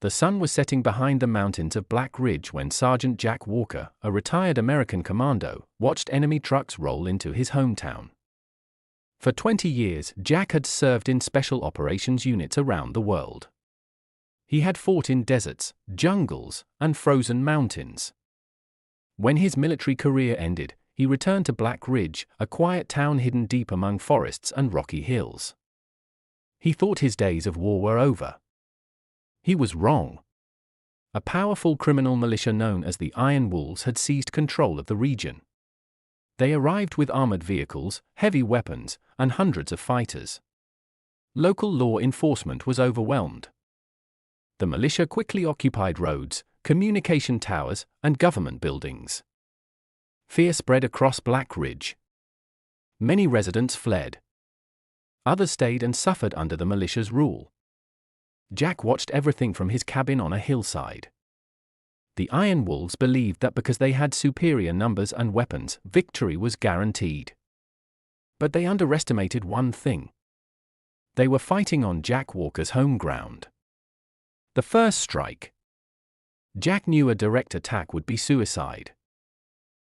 The sun was setting behind the mountains of Black Ridge when Sergeant Jack Walker, a retired American commando, watched enemy trucks roll into his hometown. For 20 years, Jack had served in special operations units around the world. He had fought in deserts, jungles, and frozen mountains. When his military career ended, he returned to Black Ridge, a quiet town hidden deep among forests and rocky hills. He thought his days of war were over. He was wrong. A powerful criminal militia known as the Iron Wolves had seized control of the region. They arrived with armored vehicles, heavy weapons, and hundreds of fighters. Local law enforcement was overwhelmed. The militia quickly occupied roads, communication towers, and government buildings. Fear spread across Black Ridge. Many residents fled. Others stayed and suffered under the militia's rule. Jack watched everything from his cabin on a hillside. The Iron Wolves believed that because they had superior numbers and weapons, victory was guaranteed. But they underestimated one thing. They were fighting on Jack Walker's home ground. The first strike. Jack knew a direct attack would be suicide.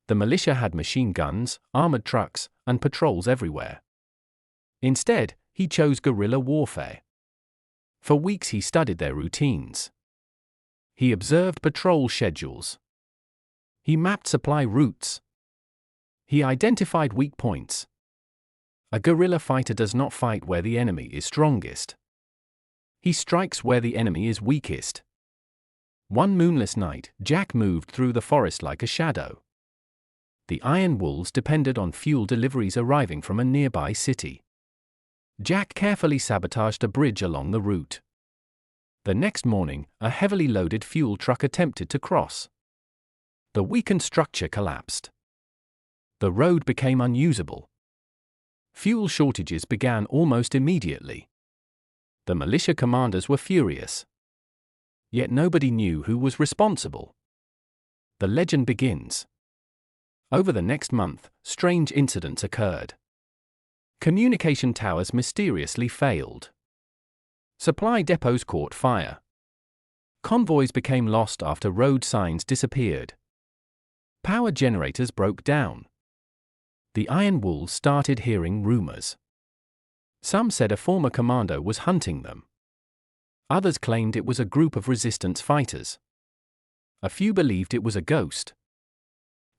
The militia had machine guns, armored trucks, and patrols everywhere. Instead, he chose guerrilla warfare. For weeks he studied their routines. He observed patrol schedules. He mapped supply routes. He identified weak points. A guerrilla fighter does not fight where the enemy is strongest. He strikes where the enemy is weakest. One moonless night, Jack moved through the forest like a shadow. The Iron Wolves depended on fuel deliveries arriving from a nearby city. Jack carefully sabotaged a bridge along the route. The next morning, a heavily loaded fuel truck attempted to cross. The weakened structure collapsed. The road became unusable. Fuel shortages began almost immediately. The militia commanders were furious. Yet nobody knew who was responsible. The legend begins. Over the next month, strange incidents occurred. Communication towers mysteriously failed. Supply depots caught fire. Convoys became lost after road signs disappeared. Power generators broke down. The Iron Wolves started hearing rumors. Some said a former commando was hunting them. Others claimed it was a group of resistance fighters. A few believed it was a ghost.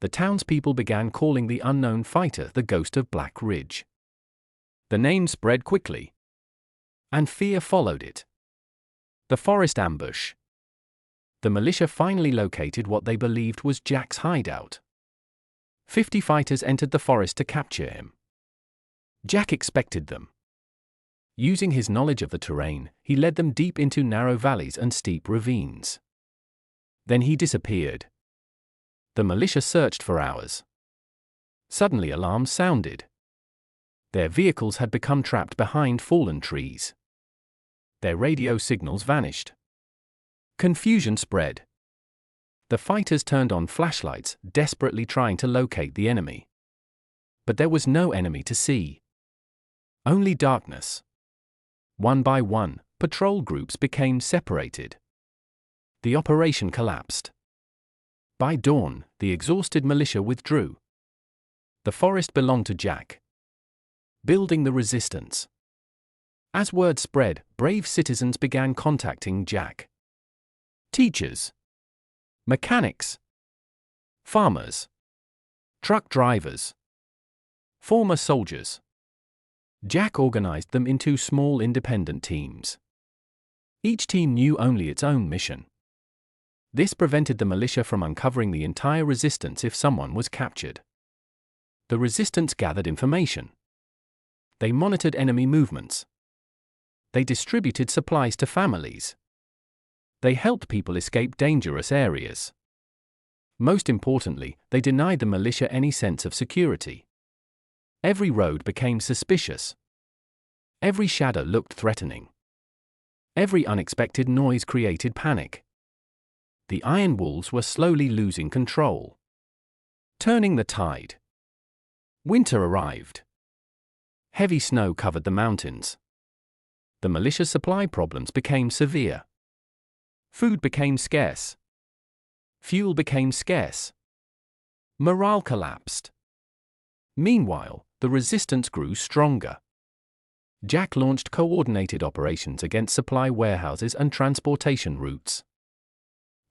The townspeople began calling the unknown fighter the Ghost of Black Ridge. The name spread quickly. And fear followed it. The forest ambush. The militia finally located what they believed was Jack's hideout. 50 fighters entered the forest to capture him. Jack expected them. Using his knowledge of the terrain, he led them deep into narrow valleys and steep ravines. Then he disappeared. The militia searched for hours. Suddenly alarms sounded. Their vehicles had become trapped behind fallen trees. Their radio signals vanished. Confusion spread. The fighters turned on flashlights, desperately trying to locate the enemy. But there was no enemy to see. Only darkness. One by one, patrol groups became separated. The operation collapsed. By dawn, the exhausted militia withdrew. The forest belonged to Jack. Building the resistance. As word spread, brave citizens began contacting Jack. Teachers. Mechanics. Farmers. Truck drivers. Former soldiers. Jack organized them into small independent teams. Each team knew only its own mission. This prevented the militia from uncovering the entire resistance if someone was captured. The resistance gathered information. They monitored enemy movements. They distributed supplies to families. They helped people escape dangerous areas. Most importantly, they denied the militia any sense of security. Every road became suspicious. Every shadow looked threatening. Every unexpected noise created panic. The Iron Wolves were slowly losing control. Turning the tide. Winter arrived. Heavy snow covered the mountains. The militia supply problems became severe. Food became scarce. Fuel became scarce. Morale collapsed. Meanwhile, the resistance grew stronger. Jack launched coordinated operations against supply warehouses and transportation routes.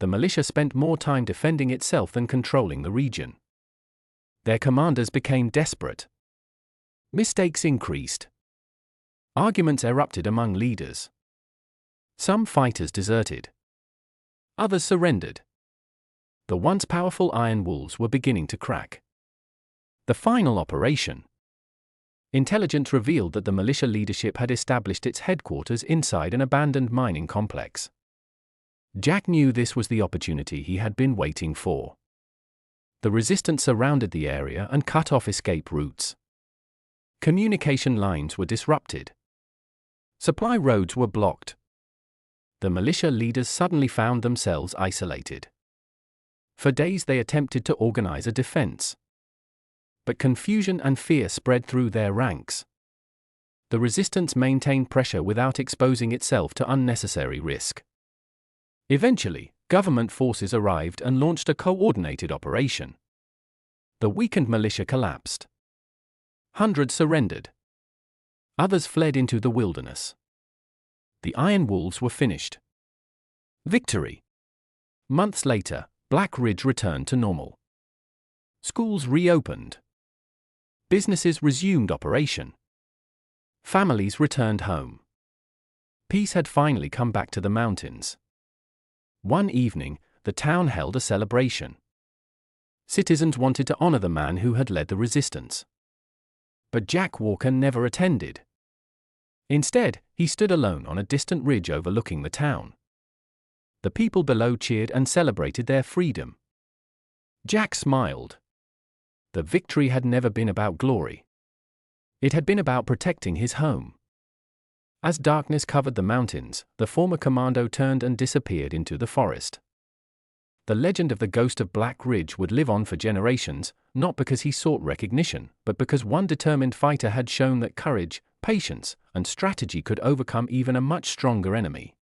The militia spent more time defending itself than controlling the region. Their commanders became desperate. Mistakes increased. Arguments erupted among leaders. Some fighters deserted. Others surrendered. The once powerful iron walls were beginning to crack. The final operation. Intelligence revealed that the militia leadership had established its headquarters inside an abandoned mining complex. Jack knew this was the opportunity he had been waiting for. The resistance surrounded the area and cut off escape routes. Communication lines were disrupted. Supply roads were blocked. The militia leaders suddenly found themselves isolated. For days they attempted to organize a defense. But confusion and fear spread through their ranks. The resistance maintained pressure without exposing itself to unnecessary risk. Eventually, government forces arrived and launched a coordinated operation. The weakened militia collapsed. Hundreds surrendered. Others fled into the wilderness. The iron walls were finished. Victory. Months later, Black Ridge returned to normal. Schools reopened. Businesses resumed operation. Families returned home. Peace had finally come back to the mountains. One evening, the town held a celebration. Citizens wanted to honor the man who had led the resistance. But Jack Walker never attended. Instead, he stood alone on a distant ridge overlooking the town. The people below cheered and celebrated their freedom. Jack smiled. The victory had never been about glory. It had been about protecting his home. As darkness covered the mountains, the former commando turned and disappeared into the forest. The legend of the ghost of Black Ridge would live on for generations, not because he sought recognition, but because one determined fighter had shown that courage, patience, and strategy could overcome even a much stronger enemy.